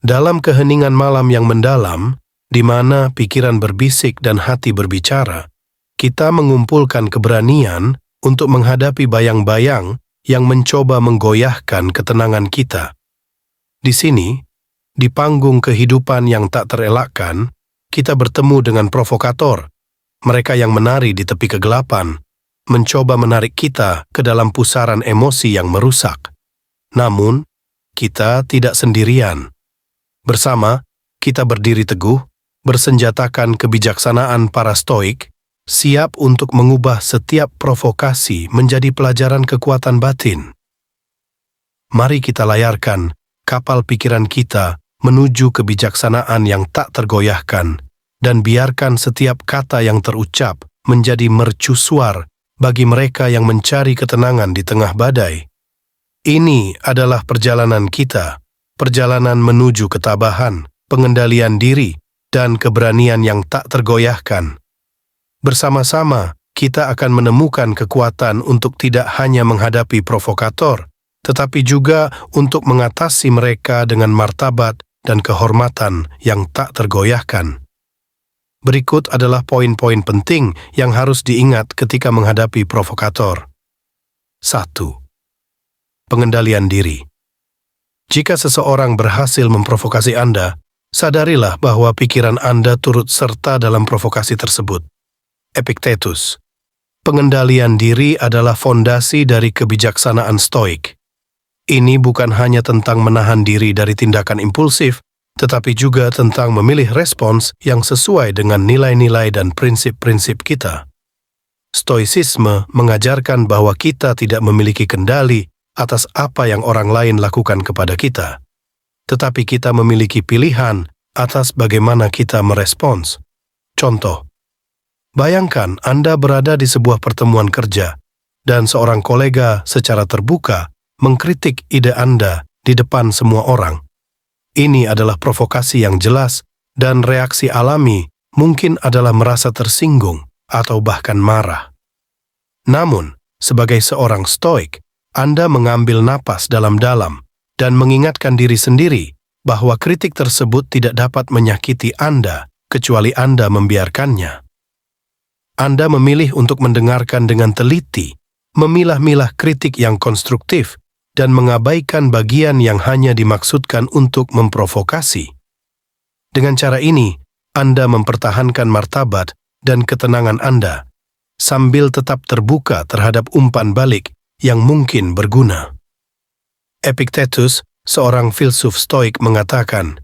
Dalam keheningan malam yang mendalam, di mana pikiran berbisik dan hati berbicara, kita mengumpulkan keberanian untuk menghadapi bayang-bayang yang mencoba menggoyahkan ketenangan kita. Di sini, di panggung kehidupan yang tak terelakkan, kita bertemu dengan provokator, mereka yang menari di tepi kegelapan, mencoba menarik kita ke dalam pusaran emosi yang merusak. Namun, kita tidak sendirian. Bersama, kita berdiri teguh, bersenjatakan kebijaksanaan para Stoik, siap untuk mengubah setiap provokasi menjadi pelajaran kekuatan batin. Mari kita layarkan kapal pikiran kita menuju kebijaksanaan yang tak tergoyahkan, dan biarkan setiap kata yang terucap menjadi mercusuar bagi mereka yang mencari ketenangan di tengah badai. Ini adalah perjalanan kita, perjalanan menuju ketabahan, pengendalian diri, dan keberanian yang tak tergoyahkan. Bersama-sama, kita akan menemukan kekuatan untuk tidak hanya menghadapi provokator, tetapi juga untuk mengatasi mereka dengan martabat dan kehormatan yang tak tergoyahkan. Berikut adalah poin-poin penting yang harus diingat ketika menghadapi provokator. 1. Pengendalian diri. Jika seseorang berhasil memprovokasi Anda, sadarilah bahwa pikiran Anda turut serta dalam provokasi tersebut. Epictetus. Pengendalian diri adalah fondasi dari kebijaksanaan Stoik. Ini bukan hanya tentang menahan diri dari tindakan impulsif, tetapi juga tentang memilih respons yang sesuai dengan nilai-nilai dan prinsip-prinsip kita. Stoicisme mengajarkan bahwa kita tidak memiliki kendali atas apa yang orang lain lakukan kepada kita, tetapi kita memiliki pilihan atas bagaimana kita merespons. Contoh, bayangkan Anda berada di sebuah pertemuan kerja, dan seorang kolega secara terbuka mengkritik ide Anda di depan semua orang. Ini adalah provokasi yang jelas, dan reaksi alami mungkin adalah merasa tersinggung atau bahkan marah. Namun, sebagai seorang Stoik, Anda mengambil napas dalam-dalam dan mengingatkan diri sendiri bahwa kritik tersebut tidak dapat menyakiti Anda kecuali Anda membiarkannya. Anda memilih untuk mendengarkan dengan teliti, memilah-milah kritik yang konstruktif, dan mengabaikan bagian yang hanya dimaksudkan untuk memprovokasi. Dengan cara ini, Anda mempertahankan martabat dan ketenangan Anda, sambil tetap terbuka terhadap umpan balik yang mungkin berguna. Epictetus, seorang filsuf Stoik, mengatakan,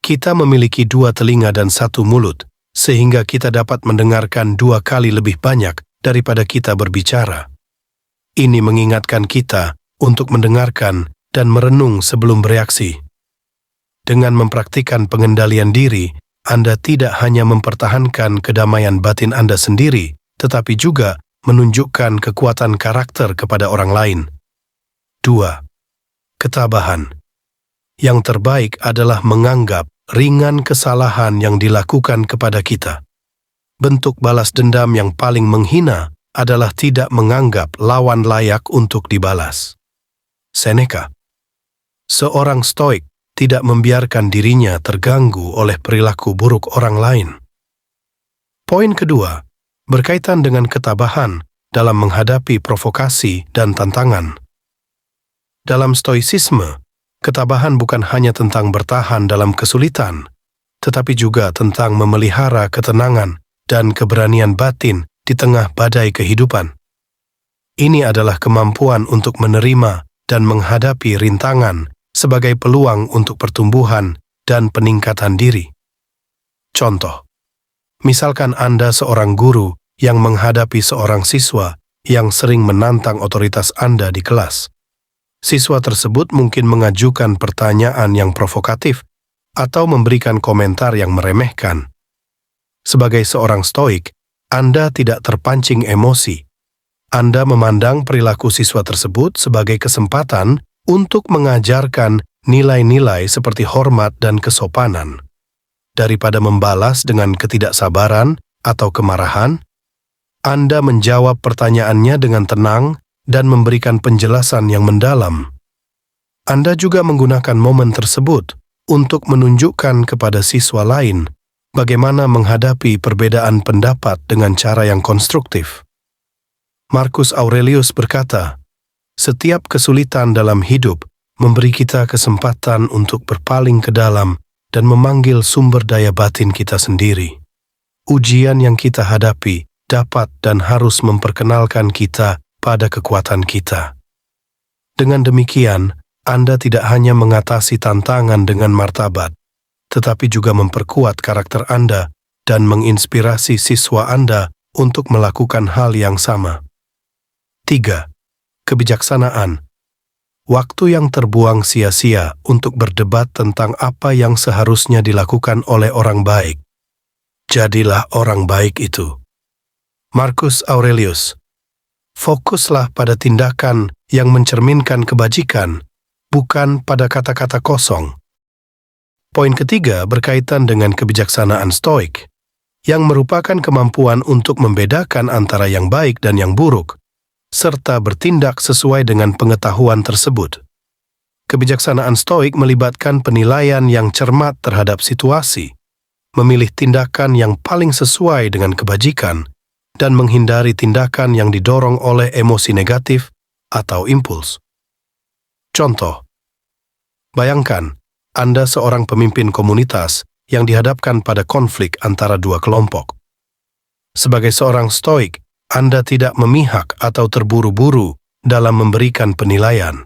"Kita memiliki 2 telinga dan 1 mulut, sehingga kita dapat mendengarkan 2 kali lebih banyak daripada kita berbicara." Ini mengingatkan kita untuk mendengarkan dan merenung sebelum bereaksi. Dengan mempraktikkan pengendalian diri, Anda tidak hanya mempertahankan kedamaian batin Anda sendiri, tetapi juga menunjukkan kekuatan karakter kepada orang lain. 2. Ketabahan. Yang terbaik adalah menganggap ringan kesalahan yang dilakukan kepada kita. Bentuk balas dendam yang paling menghina adalah tidak menganggap lawan layak untuk dibalas. Seneca. Seorang Stoik tidak membiarkan dirinya terganggu oleh perilaku buruk orang lain. Poin kedua, berkaitan dengan ketabahan dalam menghadapi provokasi dan tantangan. Dalam Stoicisme, ketabahan bukan hanya tentang bertahan dalam kesulitan, tetapi juga tentang memelihara ketenangan dan keberanian batin di tengah badai kehidupan. Ini adalah kemampuan untuk menerima dan menghadapi rintangan sebagai peluang untuk pertumbuhan dan peningkatan diri. Contoh, misalkan Anda seorang guru yang menghadapi seorang siswa yang sering menantang otoritas Anda di kelas. Siswa tersebut mungkin mengajukan pertanyaan yang provokatif atau memberikan komentar yang meremehkan. Sebagai seorang Stoik, Anda tidak terpancing emosi. Anda memandang perilaku siswa tersebut sebagai kesempatan untuk mengajarkan nilai-nilai seperti hormat dan kesopanan. Daripada membalas dengan ketidaksabaran atau kemarahan, Anda menjawab pertanyaannya dengan tenang dan memberikan penjelasan yang mendalam. Anda juga menggunakan momen tersebut untuk menunjukkan kepada siswa lain bagaimana menghadapi perbedaan pendapat dengan cara yang konstruktif. Marcus Aurelius berkata, "Setiap kesulitan dalam hidup memberi kita kesempatan untuk berpaling ke dalam dan memanggil sumber daya batin kita sendiri. Ujian yang kita hadapi dapat dan harus memperkenalkan kita pada kekuatan kita. Dengan demikian, Anda tidak hanya mengatasi tantangan dengan martabat, tetapi juga memperkuat karakter Anda dan menginspirasi siswa Anda untuk melakukan hal yang sama." 3. Kebijaksanaan. Waktu yang terbuang sia-sia untuk berdebat tentang apa yang seharusnya dilakukan oleh orang baik. Jadilah orang baik itu. Marcus Aurelius. Fokuslah pada tindakan yang mencerminkan kebajikan, bukan pada kata-kata kosong. Poin ketiga berkaitan dengan kebijaksanaan Stoik, yang merupakan kemampuan untuk membedakan antara yang baik dan yang buruk, serta bertindak sesuai dengan pengetahuan tersebut. Kebijaksanaan Stoik melibatkan penilaian yang cermat terhadap situasi, memilih tindakan yang paling sesuai dengan kebajikan, dan menghindari tindakan yang didorong oleh emosi negatif atau impuls. Contoh, bayangkan Anda seorang pemimpin komunitas yang dihadapkan pada konflik antara dua kelompok. Sebagai seorang Stoik, Anda tidak memihak atau terburu-buru dalam memberikan penilaian.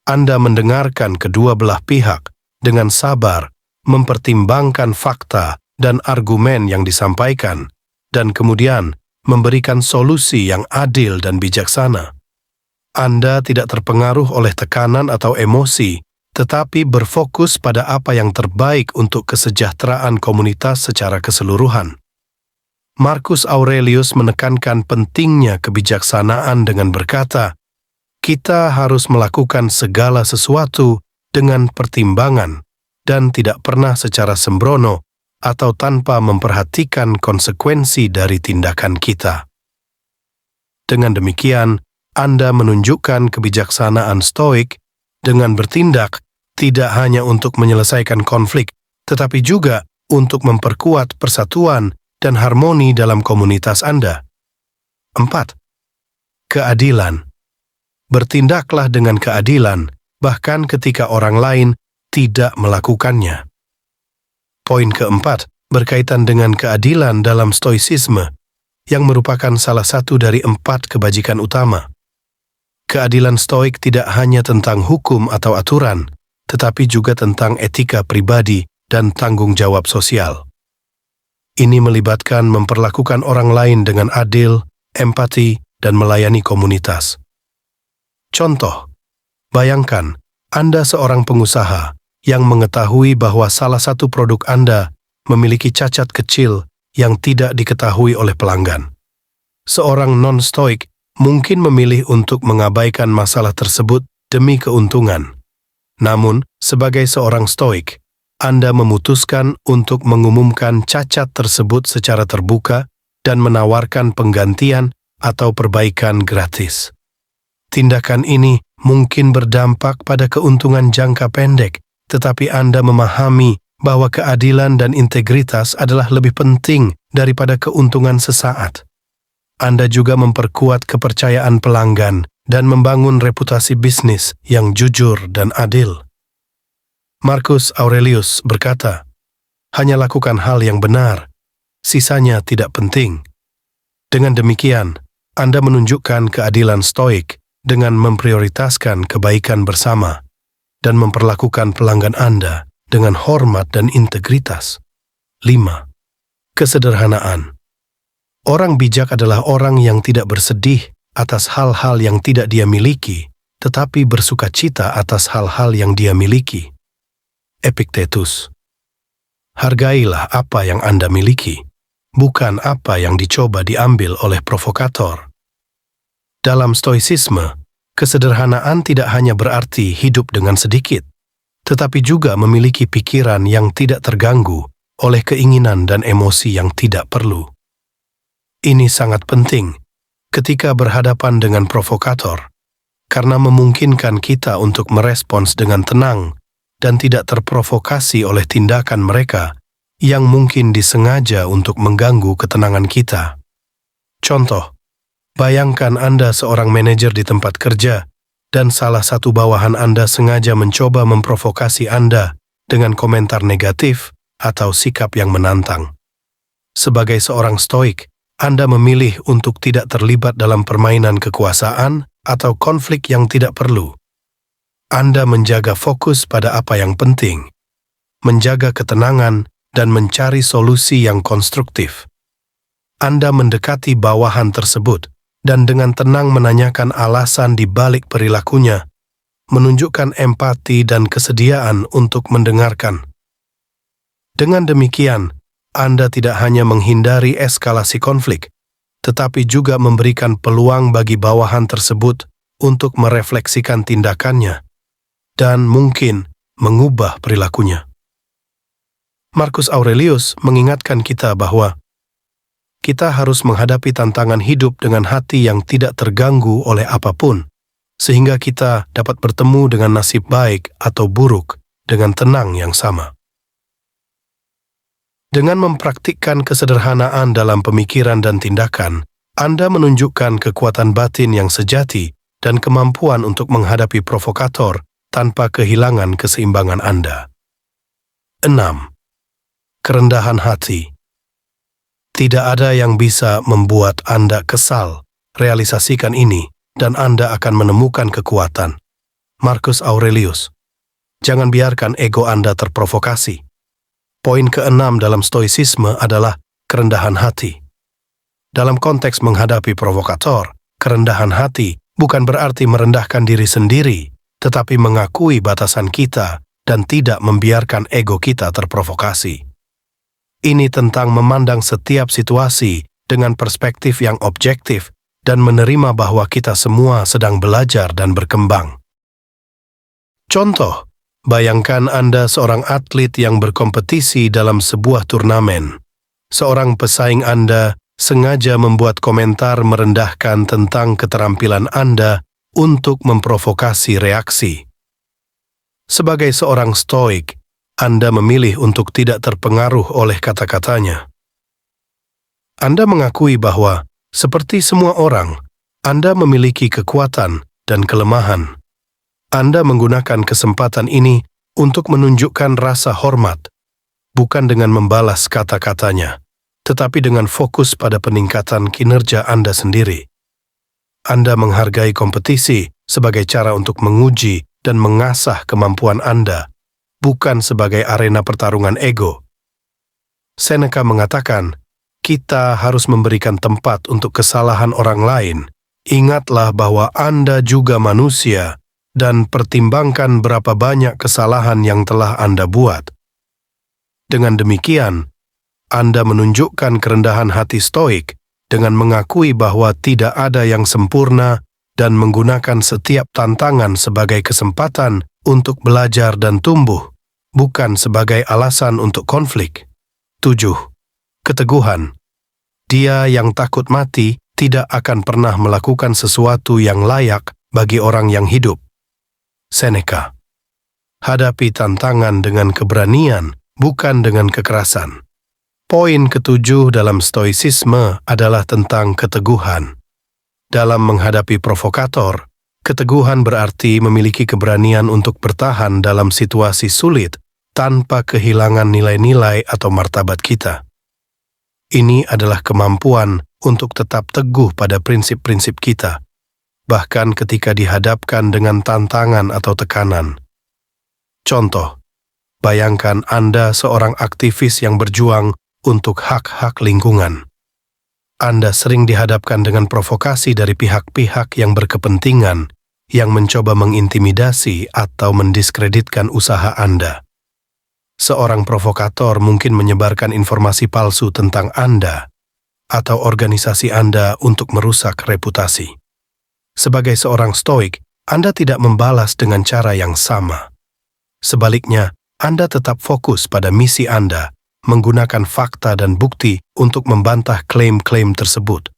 Anda mendengarkan kedua belah pihak dengan sabar, mempertimbangkan fakta dan argumen yang disampaikan, dan kemudian memberikan solusi yang adil dan bijaksana. Anda tidak terpengaruh oleh tekanan atau emosi, tetapi berfokus pada apa yang terbaik untuk kesejahteraan komunitas secara keseluruhan. Marcus Aurelius menekankan pentingnya kebijaksanaan dengan berkata, "Kita harus melakukan segala sesuatu dengan pertimbangan dan tidak pernah secara sembrono atau tanpa memperhatikan konsekuensi dari tindakan kita." Dengan demikian, Anda menunjukkan kebijaksanaan Stoik dengan bertindak tidak hanya untuk menyelesaikan konflik, tetapi juga untuk memperkuat persatuan dan harmoni dalam komunitas Anda. 4. Keadilan. Bertindaklah dengan keadilan, bahkan ketika orang lain tidak melakukannya. Poin keempat berkaitan dengan keadilan dalam Stoicisme, yang merupakan salah satu dari 4 kebajikan utama. Keadilan Stoik tidak hanya tentang hukum atau aturan, tetapi juga tentang etika pribadi dan tanggung jawab sosial. Ini melibatkan memperlakukan orang lain dengan adil, empati, dan melayani komunitas. Contoh, bayangkan Anda seorang pengusaha yang mengetahui bahwa salah satu produk Anda memiliki cacat kecil yang tidak diketahui oleh pelanggan. Seorang non-stoik mungkin memilih untuk mengabaikan masalah tersebut demi keuntungan. Namun, sebagai seorang stoik, Anda memutuskan untuk mengumumkan cacat tersebut secara terbuka dan menawarkan penggantian atau perbaikan gratis. Tindakan ini mungkin berdampak pada keuntungan jangka pendek, tetapi Anda memahami bahwa keadilan dan integritas adalah lebih penting daripada keuntungan sesaat. Anda juga memperkuat kepercayaan pelanggan dan membangun reputasi bisnis yang jujur dan adil. Marcus Aurelius berkata, "Hanya lakukan hal yang benar, sisanya tidak penting." Dengan demikian, Anda menunjukkan keadilan Stoik dengan memprioritaskan kebaikan bersama dan memperlakukan pelanggan Anda dengan hormat dan integritas. 5. Kesederhanaan. Orang bijak adalah orang yang tidak bersedih atas hal-hal yang tidak dia miliki, tetapi bersukacita atas hal-hal yang dia miliki. Epictetus. Hargailah apa yang Anda miliki, bukan apa yang dicoba diambil oleh provokator. Dalam Stoicisme, kesederhanaan tidak hanya berarti hidup dengan sedikit, tetapi juga memiliki pikiran yang tidak terganggu oleh keinginan dan emosi yang tidak perlu. Ini sangat penting ketika berhadapan dengan provokator, karena memungkinkan kita untuk merespons dengan tenang dan tidak terprovokasi oleh tindakan mereka yang mungkin disengaja untuk mengganggu ketenangan kita. Contoh, bayangkan Anda seorang manajer di tempat kerja dan salah satu bawahan Anda sengaja mencoba memprovokasi Anda dengan komentar negatif atau sikap yang menantang. Sebagai seorang stoik, Anda memilih untuk tidak terlibat dalam permainan kekuasaan atau konflik yang tidak perlu. Anda menjaga fokus pada apa yang penting, menjaga ketenangan, dan mencari solusi yang konstruktif. Anda mendekati bawahan tersebut dan dengan tenang menanyakan alasan di balik perilakunya, menunjukkan empati dan kesediaan untuk mendengarkan. Dengan demikian, Anda tidak hanya menghindari eskalasi konflik, tetapi juga memberikan peluang bagi bawahan tersebut untuk merefleksikan tindakannya dan mungkin mengubah perilakunya. Marcus Aurelius mengingatkan kita bahwa kita harus menghadapi tantangan hidup dengan hati yang tidak terganggu oleh apapun, sehingga kita dapat bertemu dengan nasib baik atau buruk dengan tenang yang sama. Dengan mempraktikkan kesederhanaan dalam pemikiran dan tindakan, Anda menunjukkan kekuatan batin yang sejati dan kemampuan untuk menghadapi provokator tanpa kehilangan keseimbangan Anda. 6. Kerendahan hati. Tidak ada yang bisa membuat Anda kesal. Realisasikan ini, dan Anda akan menemukan kekuatan. Marcus Aurelius. Jangan biarkan ego Anda terprovokasi. Poin ke-6 dalam stoicisme adalah kerendahan hati. Dalam konteks menghadapi provokator, kerendahan hati bukan berarti merendahkan diri sendiri, tetapi mengakui batasan kita dan tidak membiarkan ego kita terprovokasi. Ini tentang memandang setiap situasi dengan perspektif yang objektif dan menerima bahwa kita semua sedang belajar dan berkembang. Contoh, bayangkan Anda seorang atlet yang berkompetisi dalam sebuah turnamen. Seorang pesaing Anda sengaja membuat komentar merendahkan tentang keterampilan Anda untuk memprovokasi reaksi. Sebagai seorang stoik, Anda memilih untuk tidak terpengaruh oleh kata-katanya. Anda mengakui bahwa, seperti semua orang, Anda memiliki kekuatan dan kelemahan. Anda menggunakan kesempatan ini untuk menunjukkan rasa hormat, bukan dengan membalas kata-katanya, tetapi dengan fokus pada peningkatan kinerja Anda sendiri. Anda menghargai kompetisi sebagai cara untuk menguji dan mengasah kemampuan Anda, bukan sebagai arena pertarungan ego. Seneca mengatakan, kita harus memberikan tempat untuk kesalahan orang lain. Ingatlah bahwa Anda juga manusia dan pertimbangkan berapa banyak kesalahan yang telah Anda buat. Dengan demikian, Anda menunjukkan kerendahan hati stoik dengan mengakui bahwa tidak ada yang sempurna dan menggunakan setiap tantangan sebagai kesempatan untuk belajar dan tumbuh, bukan sebagai alasan untuk konflik. 7. Keteguhan. Dia yang takut mati tidak akan pernah melakukan sesuatu yang layak bagi orang yang hidup. Seneca. Hadapi tantangan dengan keberanian, bukan dengan kekerasan. Poin ke-7 dalam stoicisme adalah tentang keteguhan. Dalam menghadapi provokator, keteguhan berarti memiliki keberanian untuk bertahan dalam situasi sulit tanpa kehilangan nilai-nilai atau martabat kita. Ini adalah kemampuan untuk tetap teguh pada prinsip-prinsip kita, bahkan ketika dihadapkan dengan tantangan atau tekanan. Contoh, bayangkan Anda seorang aktivis yang berjuang untuk hak-hak lingkungan. Anda sering dihadapkan dengan provokasi dari pihak-pihak yang berkepentingan yang mencoba mengintimidasi atau mendiskreditkan usaha Anda. Seorang provokator mungkin menyebarkan informasi palsu tentang Anda atau organisasi Anda untuk merusak reputasi. Sebagai seorang stoik, Anda tidak membalas dengan cara yang sama. Sebaliknya, Anda tetap fokus pada misi Anda, menggunakan fakta dan bukti untuk membantah klaim-klaim tersebut,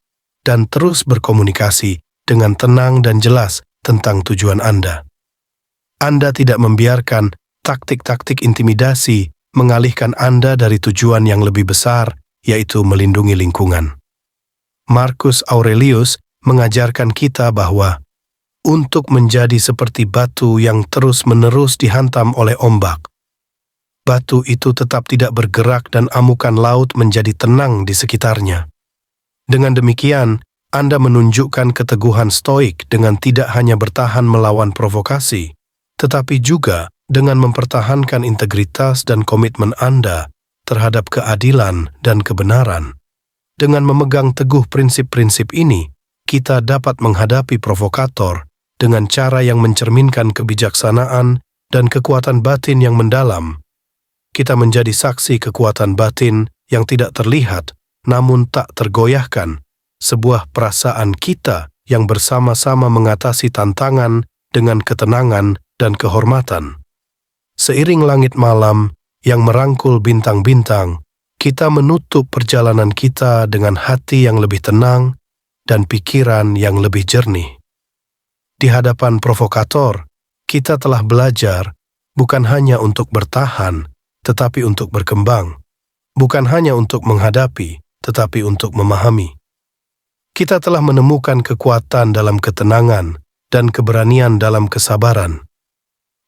dan terus berkomunikasi dengan tenang dan jelas tentang tujuan Anda. Anda tidak membiarkan taktik-taktik intimidasi mengalihkan Anda dari tujuan yang lebih besar, yaitu melindungi lingkungan. Marcus Aurelius mengajarkan kita bahwa untuk menjadi seperti batu yang terus-menerus dihantam oleh ombak, batu itu tetap tidak bergerak dan amukan laut menjadi tenang di sekitarnya. Dengan demikian, Anda menunjukkan keteguhan stoik dengan tidak hanya bertahan melawan provokasi, tetapi juga dengan mempertahankan integritas dan komitmen Anda terhadap keadilan dan kebenaran. Dengan memegang teguh prinsip-prinsip ini, kita dapat menghadapi provokator dengan cara yang mencerminkan kebijaksanaan dan kekuatan batin yang mendalam. Kita menjadi saksi kekuatan batin yang tidak terlihat, namun tak tergoyahkan, sebuah perasaan kita yang bersama-sama mengatasi tantangan dengan ketenangan dan kehormatan. Seiring langit malam yang merangkul bintang-bintang, kita menutup perjalanan kita dengan hati yang lebih tenang dan pikiran yang lebih jernih. Di hadapan provokator, kita telah belajar bukan hanya untuk bertahan, tetapi untuk berkembang. Bukan hanya untuk menghadapi, tetapi untuk memahami. Kita telah menemukan kekuatan dalam ketenangan dan keberanian dalam kesabaran.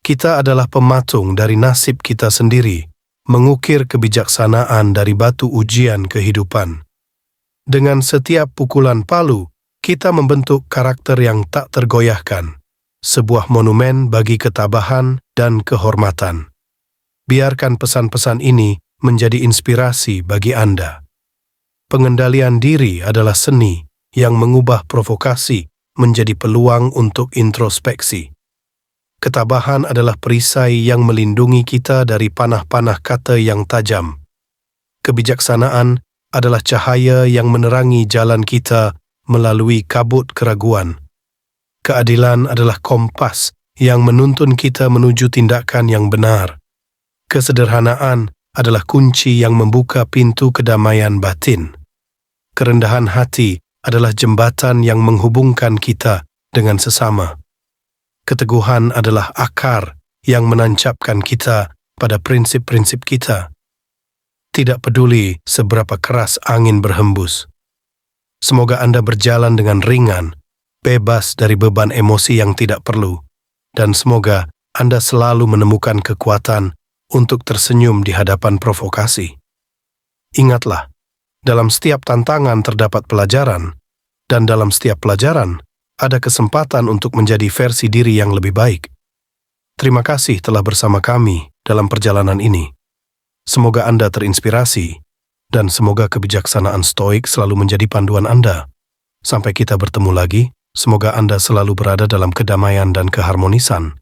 Kita adalah pematung dari nasib kita sendiri, mengukir kebijaksanaan dari batu ujian kehidupan. Dengan setiap pukulan palu, kita membentuk karakter yang tak tergoyahkan, sebuah monumen bagi ketabahan dan kehormatan. Biarkan pesan-pesan ini menjadi inspirasi bagi Anda. Pengendalian diri adalah seni yang mengubah provokasi menjadi peluang untuk introspeksi. Ketabahan adalah perisai yang melindungi kita dari panah-panah kata yang tajam. Kebijaksanaan adalah cahaya yang menerangi jalan kita melalui kabut keraguan. Keadilan adalah kompas yang menuntun kita menuju tindakan yang benar. Kesederhanaan adalah kunci yang membuka pintu kedamaian batin. Kerendahan hati adalah jembatan yang menghubungkan kita dengan sesama. Keteguhan adalah akar yang menancapkan kita pada prinsip-prinsip kita. Tidak peduli seberapa keras angin berhembus. Semoga Anda berjalan dengan ringan, bebas dari beban emosi yang tidak perlu, dan semoga Anda selalu menemukan kekuatan untuk tersenyum di hadapan provokasi. Ingatlah, dalam setiap tantangan terdapat pelajaran, dan dalam setiap pelajaran ada kesempatan untuk menjadi versi diri yang lebih baik. Terima kasih telah bersama kami dalam perjalanan ini. Semoga Anda terinspirasi, dan semoga kebijaksanaan stoik selalu menjadi panduan Anda. Sampai kita bertemu lagi, semoga Anda selalu berada dalam kedamaian dan keharmonisan.